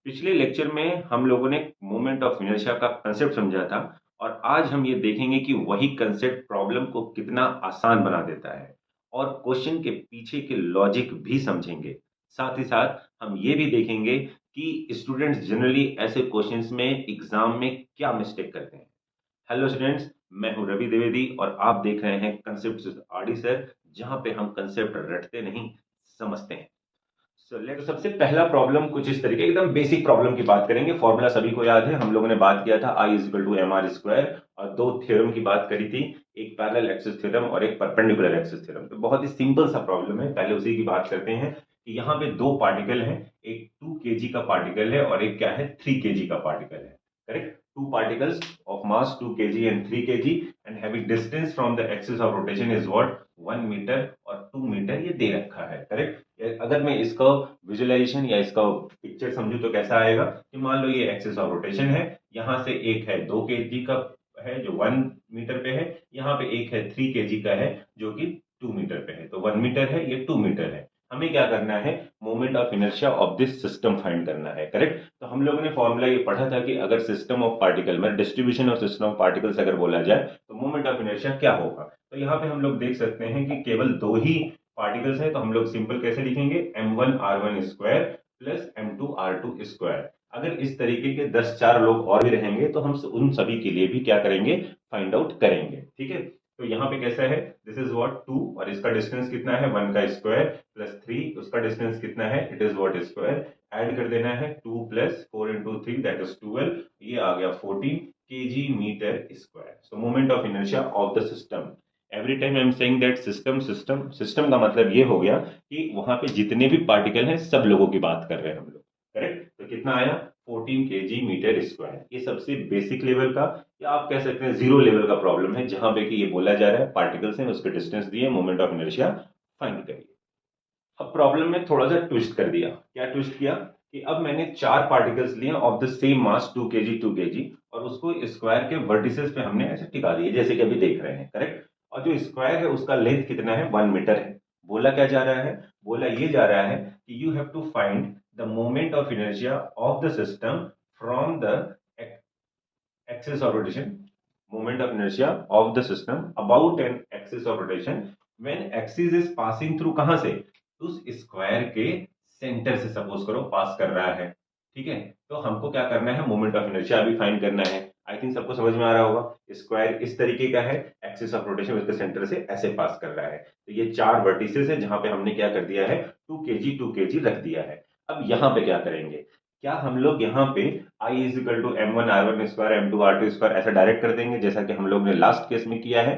पिछले लेक्चर में हम लोगों ने मोमेंट ऑफ इनर्शिया का कंसेप्ट समझा था और आज हम ये देखेंगे कि वही कंसेप्ट प्रॉब्लम को कितना आसान बना देता है और क्वेश्चन के पीछे के लॉजिक भी समझेंगे। साथ ही साथ हम ये भी देखेंगे कि स्टूडेंट्स जनरली ऐसे क्वेश्चंस में एग्जाम में क्या मिस्टेक करते हैं। हेलो स्टूडेंट्स, मैं हूं रवि द्विवेदी और आप देख रहे हैं कंसेप्ट आरडी सर, जहां पे हम कंसेप्ट रटते नहीं समझते हैं। तो सबसे पहला प्रॉब्लम कुछ इस तरीके एकदम बेसिक प्रॉब्लम की बात करेंगे। फॉर्मूला सभी को याद है, हम लोगों ने बात किया था I is equal to M R square और दो थ्योरम की बात करी थी, एक पैरेलल एक्सिस थ्योरम और एक परपेंडिकुलर एक्सिस थ्योरम। तो बहुत ही सिंपल सा प्रॉब्लम है, पहले उसी की बात करते हैं कि यहाँ पे दो पार्टिकल हैं, एक 2 kg का पार्टिकल है और एक क्या है 3 kg का पार्टिकल है। Correct, two particles of mass 2 kg and 3 kg and having distance from the axis of rotation is what 1 metre और 2 मीटर ये दे रखा है। करेक्ट, अगर मैं इसका विजुअलाइजेशन या इसका पिक्चर समझू तो कैसा आएगा कि मान लो ये एक्सिस ऑफ रोटेशन है, यहाँ से एक है 2 kg का है जो 1 मीटर पे है, यहाँ पे एक है 3 kg का है जो कि 2 मीटर पे है। तो 1 मीटर है, ये 2 मीटर है। हमें क्या करना है, moment of inertia of this system find करना है। करेक्ट, तो हम लोगों ने फॉर्मूला ये पढ़ा था कि अगर सिस्टम ऑफ पार्टिकल में distribution of system of particles अगर बोला जाए तो मोमेंट ऑफ इनर्शिया क्या होगा। तो यहाँ पे हम लोग देख सकते हैं कि केवल दो ही पार्टिकल्स है, तो हम लोग सिंपल कैसे लिखेंगे m1r1 square plus m2r2 square. अगर इस तरीके के 10 लोग और भी रहेंगे तो हम उन सभी के लिए भी क्या करेंगे, फाइंड आउट करेंगे। ठीक है, तो यहाँ पे कैसा है, दिस इज व्हाट 2 और इसका डिस्टेंस कितना है 1 का स्क्वायर प्लस 3 उसका डिस्टेंस कितना है it is what square. Add कर देना है 2 प्लस 4 इंटू 3 दैट इज 12, ये आ गया 14 kg metre square. So moment of inertia of the system, every time I am saying that system system system का मतलब ये हो गया कि वहां पे जितने भी पार्टिकल हैं सब लोगों की बात कर रहे हैं हम लोग। करेक्ट, तो कितना आया 14 kg मीटर स्क्वायर। ये सबसे बेसिक लेवल का या आप कह सकते हैं जीरो लेवल का प्रॉब्लम है, जहां पे कि ये बोला जा रहा है पार्टिकल्स हैं उसके डिस्टेंस दिए, मोमेंट ऑफ इनर्शिया फाइंड करिए। अब प्रॉब्लम में थोड़ा सा ट्विस्ट कर दिया। क्या ट्विस्ट किया कि अब मैंने चार पार्टिकल्स लिए of the same mass 2 kg और उसको स्क्वायर के वर्टिसेस पे हमने ऐसे टिका दिए जैसे कि अभी देख रहे हैं। करेक्ट, और जो स्क्वायर है उसका लेंथ कितना है 1 मीटर है। बोला क्या जा रहा है, बोला ये जा रहा है कि you have to find the moment of inertia of the system from the axis of rotation, moment of inertia of the system about an axis of rotation when axis is passing through कहां से, उस square के centre से suppose करो पास कर रहा है। ठीक है, तो हमको क्या करना है, मोमेंट ऑफ इनर्शिया भी फाइंड करना है। आई थिंक सबको समझ में आ रहा होगा, स्क्वायर इस तरीके का है, एक्सिस ऑफ रोटेशन उसके सेंटर से ऐसे पास कर रहा है। तो ये चार वर्टिसेस है जहां पे हमने क्या कर दिया है 2 kg रख दिया है। अब यहां पे क्या करेंगे, क्या हम लोग यहाँ पे I is equal to m1r1 square m2r2 square ऐसा डायरेक्ट कर देंगे जैसा कि हम लोग ने लास्ट केस में किया है?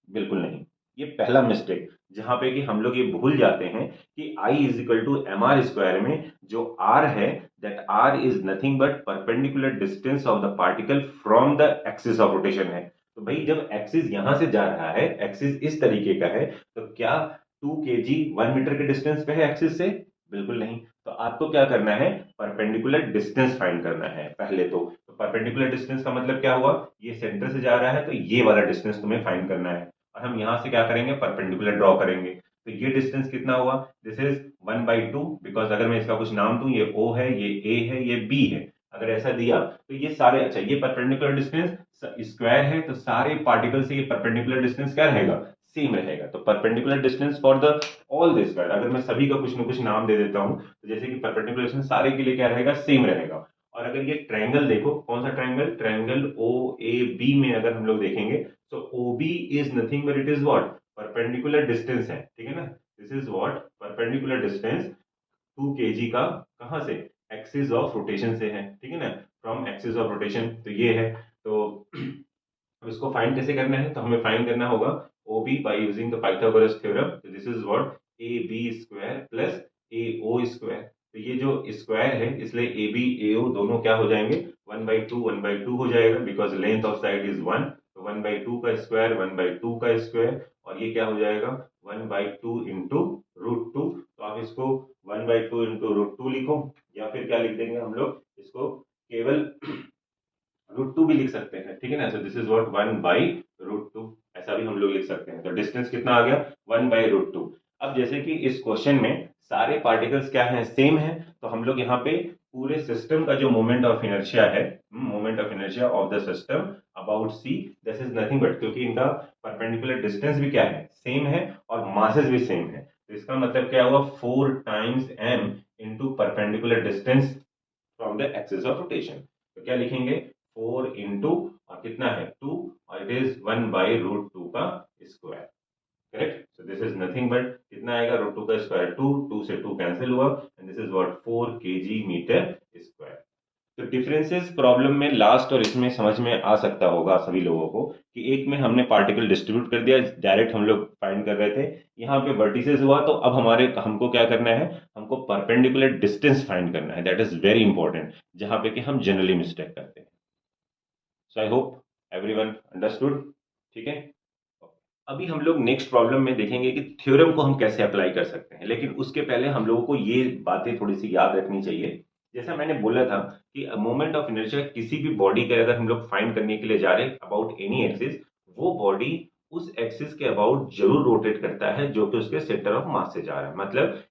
बिल्कुल नहीं। ये पहला मिस्टेक जहां पे कि हम लोग ये भूल जाते हैं कि I is equal to M R square में जो R है that R is nothing but perpendicular distance of the particle from the axis of rotation है। तो भाई जब एक्सिस यहां से जा रहा है, एक्सिस इस तरीके का है, तो क्या 2 kg 1 मीटर के डिस्टेंस पे है एक्सिस से? बिल्कुल नहीं। तो आपको क्या करना है, परपेंडिकुलर डिस्टेंस फाइंड करना है पहले। तो परपेंडिकुलर डिस्टेंस का मतलब क्या हुआ, ये सेंटर से जा रहा है तो ये वाला डिस्टेंस तुम्हें फाइंड करना है और हम यहां से क्या करेंगे, परपेंडिकुलर ड्रॉ करेंगे। तो ये डिस्टेंस कितना हुआ, दिस इज 1/2 बिकॉज अगर मैं इसका कुछ नाम दूं, ये O है, ये A है, ये B है, अगर ऐसा दिया तो ये सारे, अच्छा ये परपेंडिकुलर डिस्टेंस स्क्वायर है तो सारे पार्टिकल से ये परपेंडिकुलर डिस्टेंस क्या रहेगा, सेम रहेगा। तो perpendicular distance for the all this square, अगर मैं सभी का कुछ ना कुछ नाम दे देता हूं तो जैसे कि परपेंडिकुलर डिस्टेंस सारे के लिए क्या रहेगा, सेम रहेगा। और अगर ये ट्रायंगल देखो, कौन सा triangle, triangle O A B में अगर हम लोग देखेंगे तो O B is nothing but it is what, perpendicular distance है। ठीक है ना, this is what perpendicular distance 2 kg का, कहां से, एक्सिस ऑफ रोटेशन से है। ठीक है ना, फ्रॉम एक्सिस ऑफ रोटेशन, तो ये है। तो अब इसको फाइंड कैसे करना है, तो हमें फाइंड करना होगा OB by using the Pythagoras theorem. तो this is what AB square plus AO square. तो ये जो स्क्वायर है इसलिए AB AO दोनों क्या हो जाएंगे, 1/2 हो जाएगा because length of side is 1। तो 1/2 का स्क्वायर 1/2 का स्क्वायर और ये क्या हो जाएगा 1/2 इंटू √2। तो आप इसको 1/2 इंटू √2 लिखो या फिर क्या लिख देंगे हम लोग इसको, केवल √2 भी लिख सकते हैं। ठीक है ना, सो दिस इज व्हाट 1/√2 ऐसा भी हम लोग लिख सकते हैं। तो डिस्टेंस कितना आ गया 1/√2। अब जैसे कि इस क्वेश्चन में सारे पार्टिकल्स क्या हैं, सेम है। तो हम लोग यहाँ पे पूरे सिस्टम का जो मोमेंट ऑफ इनर्शिया है, moment of inertia of the system about C, this is nothing but, क्योंकि इनका परपेंडिकुलर डिस्टेंस भी क्या है, सेम है, और मासेस भी सेम है। तो इसका मतलब क्या हुआ, 4 times m into perpendicular distance from the axis of rotation. तो क्या लिखेंगे, 4 इंटू और कितना है 2, और इट इज 1/√2 का square. Correct. So this is nothing but कितना आएगा, √2 का स्क्वायर 2, 2 से 2 कैंसिल हुआ, and this is what 4 kg metre square. तो डिफरेंसेस प्रॉब्लम में लास्ट और इसमें समझ में आ सकता होगा सभी लोगों को कि एक में हमने पार्टिकल डिस्ट्रीब्यूट कर दिया, डायरेक्ट हम लोग फाइंड कर रहे थे, यहाँ पे वर्टिसेस हुआ, तो अब हमको क्या करना है, हमको परपेंडिकुलर डिस्टेंस फाइंड करना है। दैट इज वेरी इंपॉर्टेंट, जहां पे कि हम जनरली मिस्टेक करते हैं। सो आई होप एवरीवन अंडरस्टूड। ठीक है। अभी हम लोग नेक्स्ट प्रॉब्लम में देखेंगे कि थ्योरम को हम कैसे अप्लाई कर सकते हैं, लेकिन उसके पहले हम लोगों को ये बातें थोड़ी सी याद रखनी चाहिए। जैसा मैंने बोला था कि मोमेंट ऑफ इनर्शिया किसी भी बॉडी का अगर हम लोग फाइंड करने के लिए जा रहे हैं अबाउट एनी एक्सिस, वो बॉडी उस एक्सिस के अबाउट जरूर रोटेट करता है जो कि उसके सेंटर ऑफ मास से जा रहा है। मतलब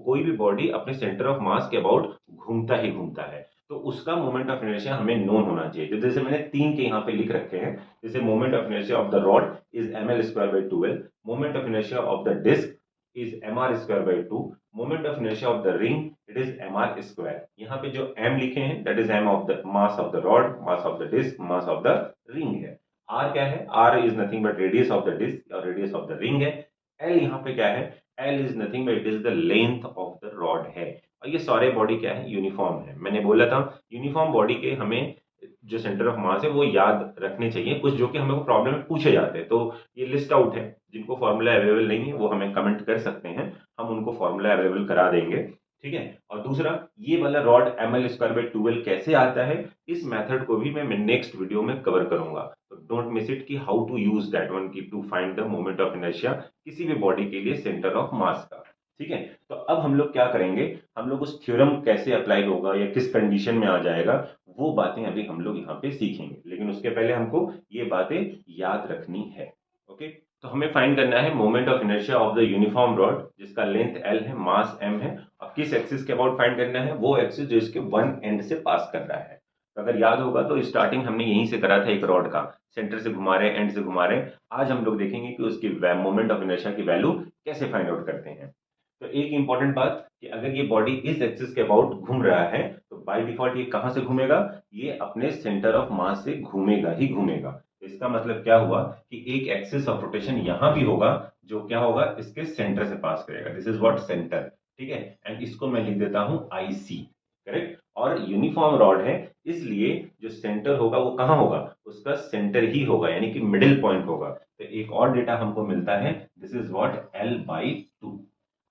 कोई भी बॉडी अपने सेंटर ऑफ मास के अबाउट घूमता ही घूमता है, तो उसका मोमेंट ऑफ इनर्शिया हमें नोन होना चाहिए। तो जैसे मैंने 3 के यहाँ पे लिख रखे हैं, जैसे moment of inertia of the rod is ml square by 12, moment of inertia of the disk is mr square by 2, moment of inertia of the ring it is mr square। यहाँ पे जो m लिखे हैं that is m of the mass of the rod, mass of the disk, mass of the ring है। r क्या है, r is nothing but radius of the disk और radius of the ring है। l यहाँ पे क्या है, l is nothing but it is the length of the rod है। और ये सारे बॉडी क्या है, यूनिफॉर्म है। मैंने बोला था यूनिफॉर्म बॉडी के हमें जो सेंटर ऑफ मास है वो याद रखने चाहिए, कुछ जो कि हमें प्रॉब्लम में पूछे जाते हैं। तो ये लिस्ट आउट है, जिनको फॉर्मूला अवेलेबल नहीं है वो हमें कमेंट कर सकते हैं, हम उनको फॉर्मूला अवेलेबल करा देंगे। ठीक है। और दूसरा, ये वाला रॉड ml स्क्वायर बाई 12 कैसे आता है, इस मेथड को भी मैं नेक्स्ट वीडियो में कवर करूंगा। तो डोंट मिस इट कि how to use that one की to find the moment of inertia किसी भी बॉडी के लिए सेंटर ऑफ मास का। ठीक है। तो अब हम लोग क्या करेंगे, हम लोग उस थ्योरम कैसे अप्लाई होगा या किस कंडीशन में आ जाएगा, वो बातें अभी हम लोग यहाँ पे सीखेंगे, लेकिन उसके पहले हमको ये बातें याद रखनी है। ओके। तो हमें फाइंड करना है moment of inertia of the uniform rod जिसका लेंथ L है, मास m है, और किस एक्सिस के अबाउट फाइंड करना है, वो एक्सिस जो इसके वन एंड से पास कर रहा है। तो अगर याद होगा तो स्टार्टिंग हमने यहीं से करा था, एक रॉड का सेंटर से घुमा रहे, एंड से घुमा रहे। आज हम लोग देखेंगे कि उसकी मोमेंट ऑफ इनर्शिया की वैल्यू कैसे फाइंड आउट करते हैं। तो एक इंपॉर्टेंट बात कि अगर ये बॉडी इस एक्सिस के अबाउट घूम रहा है तो बाय डिफॉल्ट ये कहां से घूमेगा, ये अपने सेंटर ऑफ मास से घूमेगा ही घूमेगा। तो इसका मतलब क्या हुआ कि एक एक्सिस ऑफ रोटेशन यहां भी होगा जो क्या होगा, इसके सेंटर से पास करेगा। This is what centre. ठीक है। एंड इसको मैं लिख देता हूं IC। करेक्ट। और यूनिफॉर्म रॉड है, इसलिए जो सेंटर होगा वो कहां होगा, उसका सेंटर ही होगा, यानी कि मिडिल पॉइंट होगा। तो एक और डेटा हमको मिलता है, दिस इज व्हाट L/2।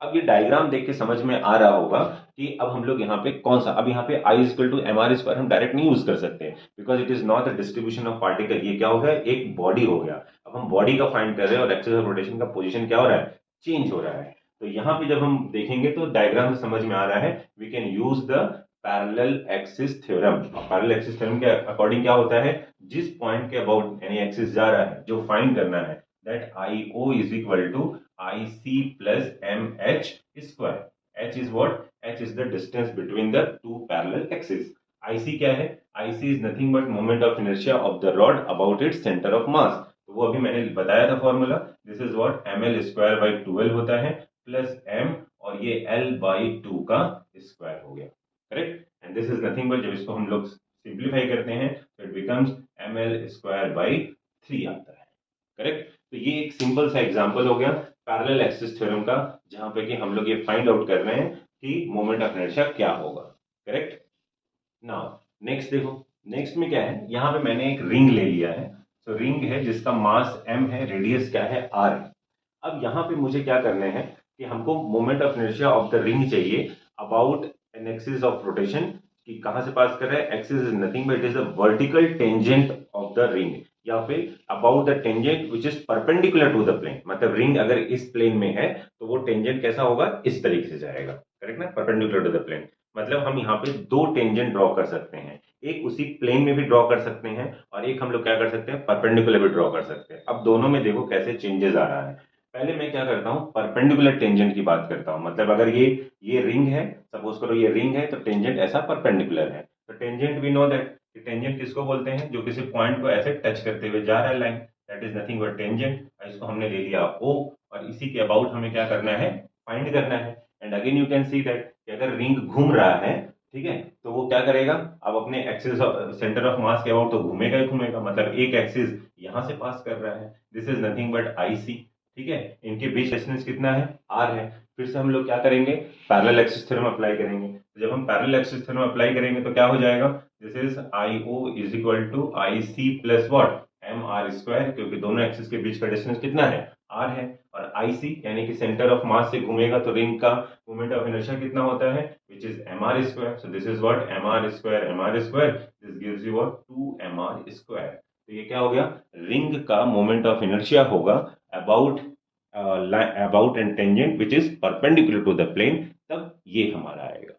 अब ये डायग्राम देख के समझ में आ रहा होगा कि अब हम लोग यहाँ पे कौन सा, अब यहाँ पे I equal to mr square हम डायरेक्ट नहीं यूज कर सकते, because it is not a distribution of particle. ये क्या हो गया, एक बॉडी हो गया। अब हम बॉडी का फाइंड कर रहे हैं और एक्सिस ऑफ रोटेशन का पोजीशन क्या हो रहा है, चेंज हो रहा है। तो यहाँ पे जब हम देखेंगे तो डायग्राम से समझ में आ रहा है, we can use the parallel axis theorem. Parallel axis theorem के अकॉर्डिंग क्या होता है, जिस पॉइंट के अबाउट यानी एक्सिस जा रहा है जो फाइंड करना है, that IO is equal to IC plus MH square। H is what? H is the distance between the two parallel axes। IC क्या है, IC is nothing but moment of inertia of the rod about its center of mass। तो वो अभी मैंने बताया था formula, this is what ml square by 12 होता है प्लस m, और ये L/2 का स्क्वायर हो गया। Correct. And this is nothing but जब इसको हम लोग सिंप्लीफाई करते हैं तो it becomes ml square by 3 आता है। करेक्ट। तो ये एक सिंपल सा एग्जांपल हो गया पैरेलल एक्सिस थ्योरम का, जहां पे कि हम लोग ये फाइंड आउट कर रहे हैं कि मोमेंट ऑफ इनर्शिया क्या होगा। करेक्ट। नाउ नेक्स्ट देखो, नेक्स्ट में क्या है, यहाँ पे मैंने एक रिंग ले लिया है। तो रिंग है जिसका मास m है, रेडियस क्या है, r है। अब यहाँ पे मुझे क्या करना है कि हमको moment of inertia of the ring चाहिए about an axis of rotation, कि कहां से पास कर रहा है, axis is nothing but it is the vertical tangent of the ring, या फिर about the tangent which is perpendicular to the plane. मतलब रिंग अगर इस प्लेन में है तो वो टेंजेंट कैसा होगा, इस तरीके से जाएगा। करेक्ट ना, परपेंडिकुलर टू द प्लेन। मतलब हम यहाँ पे दो टेंजेंट ड्रॉ कर सकते हैं, एक उसी प्लेन में भी ड्रॉ कर सकते हैं और एक हम लोग क्या कर सकते हैं, परपेंडिकुलर भी ड्रॉ कर सकते हैं। अब दोनों में देखो कैसे चेंजेस आ रहा है। पहले मैं क्या करता हूँ, परपेंडिकुलर टेंजेंट की बात करता हूँ। मतलब अगर ये रिंग है, सपोज करो ये रिंग है, तो टेंजेंट ऐसा परपेंडिकुलर है। तो tangent we know that, tangent किसको बोलते हैं, जो किसी पॉइंट को ऐसे टच करते हुए जा रहा है line, that is nothing but tangent. इसको हमने ले लिया ओ, और इसी के अबाउट हमें क्या करना है, फाइंड करना है। And again you can see that कि अगर रिंग घूम रहा है, ठीक है, तो वो क्या करेगा, अब अपने एक्सिस सेंटर ऑफ मास के अबाउट तो घूमेगा ही घूमेगा। मतलब एक एक्सिस यहां से पास कर रहा है, this is nothing but I C, ठीक है। इनके बीच डिस्टेंस कितना है, आर है। फिर से हम लोग क्या करेंगे, पैरेलल एक्सिस थ्योरम अप्लाई करेंगे। तो जब हम पैरेलल एक्सिस थ्योरम अप्लाई करेंगे तो क्या हो जाएगा, this is I O is equal to I C plus what, M R square, क्योंकि दोनों एक्सिस के बीच का डिस्टेंस कितना है, आर है। और आई सी यानी कि सेंटर ऑफ मास से घूमेगा तो रिंग का मोमेंट ऑफ इनर्शिया कितना होता है, which is M R square. So this is what, M R square, M R square, this gives you what, 2 mr square. तो ये क्या हो गया, रिंग का मोमेंट ऑफ इनर्शिया होगा about about and tangent which is perpendicular to the plane, तब ये हमारा आएगा।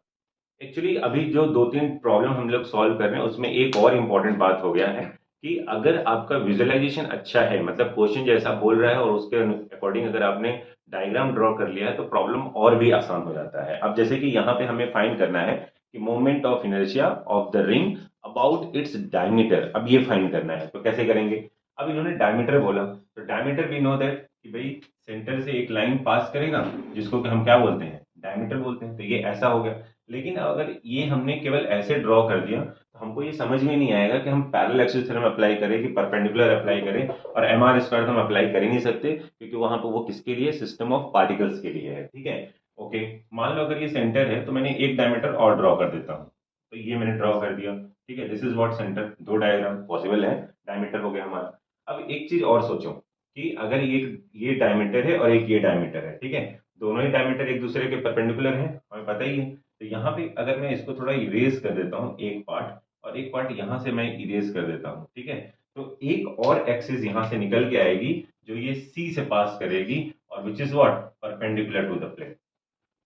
एक्चुअली अभी जो दो तीन प्रॉब्लम हम लोग सॉल्व कर रहे हैं उसमें एक और इम्पॉर्टेंट बात हो गया है कि अगर आपका विजुअलाइजेशन अच्छा है, मतलब क्वेश्चन जैसा बोल रहा है और उसके अकॉर्डिंग अगर आपने डायग्राम ड्रॉ कर लिया है, तो प्रॉब्लम और भी आसान हो जाता है। अब जैसे कि यहाँ पे हमें फाइंड करना है कि moment of inertia of the ring about its diameter, अब ये फाइंड करना है। तो कैसे करेंगे, अब इन्होंने डायमीटर बोला, तो डायमीटर वी नो दैट कि भाई सेंटर से एक लाइन पास करेगा जिसको कि हम क्या बोलते हैं, डायमीटर बोलते हैं। तो ये ऐसा हो गया। लेकिन अगर ये हमने केवल ऐसे ड्रॉ कर दिया तो हमको ये समझ में नहीं आएगा कि हम पैरेलल एक्सिस थ्योरम अप्लाई करें कि परपेंडिकुलर अप्लाई करें। और एम आर स्क्वायर तो हम अप्लाई कर ही नहीं सकते, क्योंकि वहां पर वो किसके लिए, सिस्टम ऑफ पार्टिकल्स के लिए है, ठीक है। ओके, मान लो अगर ये सेंटर है तो मैंने एक डायमीटर और ड्रॉ कर देता हूँ। तो ये मैंने ड्रॉ कर दिया, ठीक है, दिस इज व्हाट सेंटर, दो डायग्राम पॉसिबल है, डायमीटर हो गया हमारा। अब एक चीज और सोचो कि अगर ये डायमीटर है और एक ये डायमीटर है, ठीक है, दोनों ही डायमीटर एक दूसरे के परपेंडिकुलर है, हमें पता ही है। तो यहाँ पे अगर मैं इसको थोड़ा इरेज कर देता हूँ एक पार्ट, और एक पार्ट यहाँ से मैं इरेज कर देता हूँ, ठीक है, तो एक और एक्सिस यहाँ से निकल के आएगी जो ये सी से पास करेगी, और which is what, perpendicular to the plane.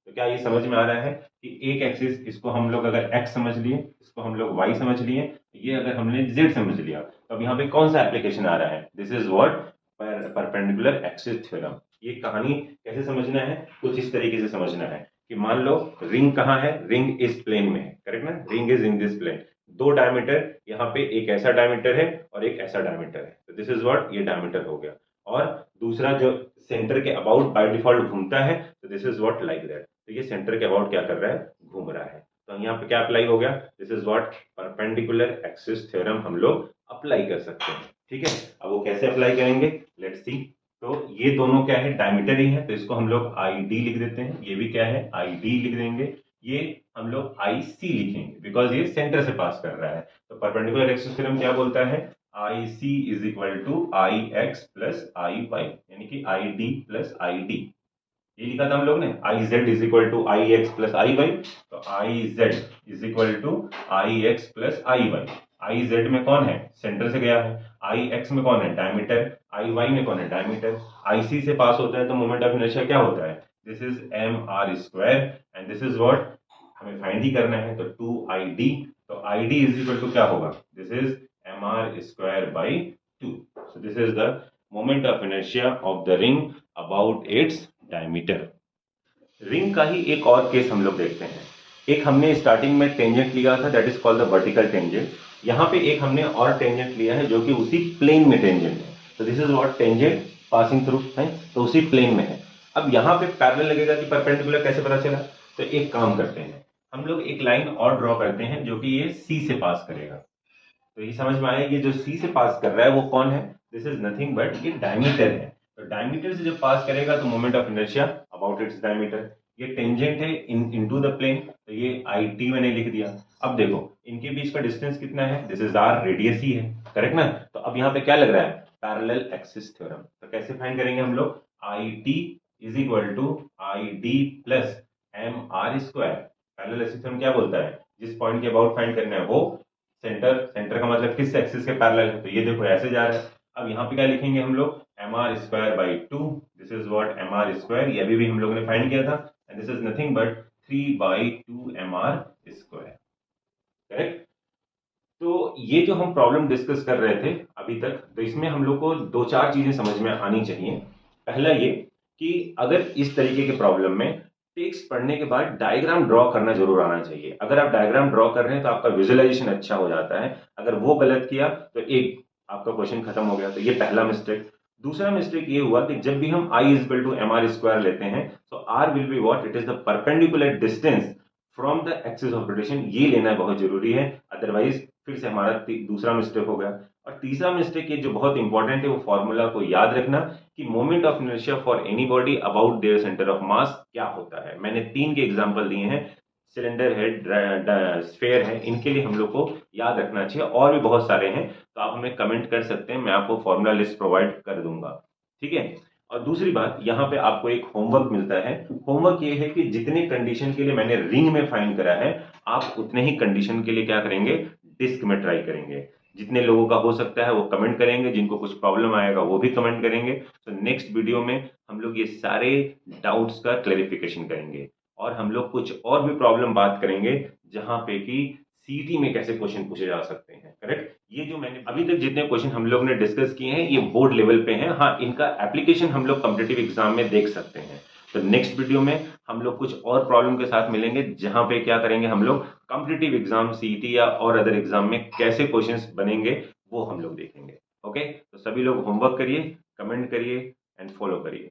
तो क्या ये समझ में आ रहा है कि एक एक्सिस, इसको हम लोग अगर x समझ लिए, इसको हम लोग y समझ लिए, ये अगर हमने z समझ लिया, तो अब यहाँ पे कौन सा एप्लीकेशन आ रहा है, this is what, perpendicular axis theorem. ये कहानी कैसे समझना है, कुछ इस तरीके से समझना है कि मान लो रिंग कहाँ है, रिंग इस प्लेन में है, करेक्ट ना, ring is in this plane. दो डायमीटर, यहाँ पे एक ऐसा डायमीटर है और एक ऐसा डायमीटर है, तो दिस इज व्हाट, ये डायमीटर हो गया। और दूसरा जो सेंटर के अबाउट बाय डिफॉल्ट घूमता है, तो this is what, like that. तो ये सेंटर के अबाउट क्या कर रहा है, घूम रहा है। तो यहाँ पे क्या अप्लाई हो गया, this is what, perpendicular axis theorem हम लोग अप्लाई कर सकते हैं, ठीक है। अब वो कैसे अप्लाई करेंगे, लेट्स सी। तो ये दोनों क्या है, डायमीटर ही है, तो इसको हम लोग आई डी लिख देते हैं, ये भी क्या है, आई डी लिख देंगे। ये हम लोग आई सी लिखेंगे बिकॉज ये सेंटर से पास कर रहा है। तो परपेंडिकुलर एक्सिस थ्योरम क्या बोलता है, I C is equal to I X plus I Y, यानी कि I D plus I D. ये लिखा था हम लोग ने, I Z is equal to I X plus I Y. तो I Z is equal to I X plus I Y. I Z में कौन है, सेंटर से गया है। आई एक्स में कौन है, डायमीटर। आई वाई में कौन है, डायमीटर। आई सी से पास होता है तो मोमेंट ऑफ इनर्शिया क्या होता है, this is M R square, and this is what, हमें फाइंड ही करना है, तो 2 id। तो id इज इक्वल टू क्या होगा, this is M R square by 2। So this is the moment of inertia of the ring about its diameter. Ring का ही एक और केस हम लोग देखते हैं। एक हमने स्टार्टिंग में टेंजेंट लिया था, that is called the vertical tangent. यहाँ पे एक हमने और टेंजेंट लिया है जो कि उसी प्लेन में टेंजेंट है। तो this is what, tangent passing through है, तो उसी प्लेन में है। अब यहाँ पे पैरेलल लगेगा कि परपेंडिकुलर, कैसे पता चला, तो एक काम करते हैं, हम लोग एक लाइन और ड्रॉ करते हैं जो कि ये सी से पास करेगा। तो ये समझ में आया, ये जो सी से पास कर रहा है वो कौन है, दिस इज नथिंग बट ये डायमीटर है। तो डायमीटर से जब पास करेगा तो moment of inertia about its diameter. ये टेंजेंट है इनटू द प्लेन, तो ये आई टी मैंने लिख दिया। अब देखो इनके बीच का डिस्टेंस कितना है, दिस इज आर, रेडियस ही है, करेक्ट ना। तो अब यहाँ पे क्या लग रहा है, पैरेलल एक्सिस थ्योरम। तो कैसे फाइंड करेंगे हम लोग, I T is equal to I D plus M R square. Parallel axis theorem क्या बोलता है, जिस पॉइंट के अबाउट फाइंड करना है वो सेंटर, सेंटर का मतलब किस एक्सिस के पैरेलल है, तो ये देखो ऐसे जा रहा है। अब यहाँ पे क्या लिखेंगे हम लोग, M R square by 2, this is what, M R square, ये अभी भी हम लोगों ने फाइंड किया था, and this is nothing but 3/2 M R square, correct. तो ये जो हम प्रॉब्लम डिस्कस कर रहे थे अभी तक, तो इसमें हम लोग को दो चार चीजें समझ में आनी चाहिए। पहला ये कि अगर इस तरीके के प्रॉब्लम में टेक्स्ट पढ़ने के बाद डायग्राम ड्रॉ करना जरूर आना चाहिए। अगर आप डायग्राम ड्रॉ कर रहे हैं तो आपका विजुअलाइजेशन अच्छा हो जाता है। अगर वो गलत किया तो एक आपका क्वेश्चन खत्म हो गया। तो ये पहला मिस्टेक। दूसरा मिस्टेक ये हुआ कि जब भी हम I is to M R square लेते हैं तो R will be what, it is the perpendicular distance from the axis of rotation. ये लेना बहुत जरूरी है, अदरवाइज फिर से हमारा दूसरा मिस्टेक हो गया। और तीसरा मिस्टेक ये जो बहुत इंपॉर्टेंट है वो फॉर्मूला को याद रखना कि moment of inertia for any body about their centre of mass क्या होता है। मैंने 3 के एग्जांपल दिए हैं, सिलेंडर है, स्फेयर है, इनके लिए हम लोग को याद रखना चाहिए। और भी बहुत सारे हैं तो आप हमें कमेंट कर सकते हैं, मैं आपको फॉर्मूला लिस्ट प्रोवाइड कर दूंगा। ठीक है। और दूसरी बात, यहाँ पे आपको एक होमवर्क मिलता है। होमवर्क ये है कि जितने कंडीशन के लिए मैंने रिंग में फाइंड करा है, आप उतने ही कंडीशन के लिए क्या करेंगे, डिस्क में ट्राई करेंगे। जितने लोगों का हो सकता है वो कमेंट करेंगे, जिनको कुछ प्रॉब्लम आएगा वो भी कमेंट करेंगे। तो नेक्स्ट वीडियो में हम लोग ये सारे डाउट्स का क्लैरिफिकेशन करेंगे और हम लोग कुछ और भी प्रॉब्लम बात करेंगे जहां पे कि सीटी में कैसे क्वेश्चन पूछे जा सकते हैं। करेक्ट। ये जो मैंने अभी तक जितने क्वेश्चन हम लोग ने डिस्कस किए हैं ये बोर्ड लेवल पे हैं। हाँ, इनका एप्लीकेशन हम लोग कॉम्पिटिटिव एग्जाम में देख सकते हैं। तो नेक्स्ट वीडियो में हम लोग कुछ और प्रॉब्लम के साथ मिलेंगे जहां पे क्या करेंगे, हम लोग कॉम्पिटिटिव एग्जाम सीईटी या और अदर एग्जाम में कैसे क्वेश्चंस बनेंगे वो हम लोग देखेंगे। ओके, तो सभी लोग होमवर्क करिए, कमेंट करिए एंड फॉलो करिए।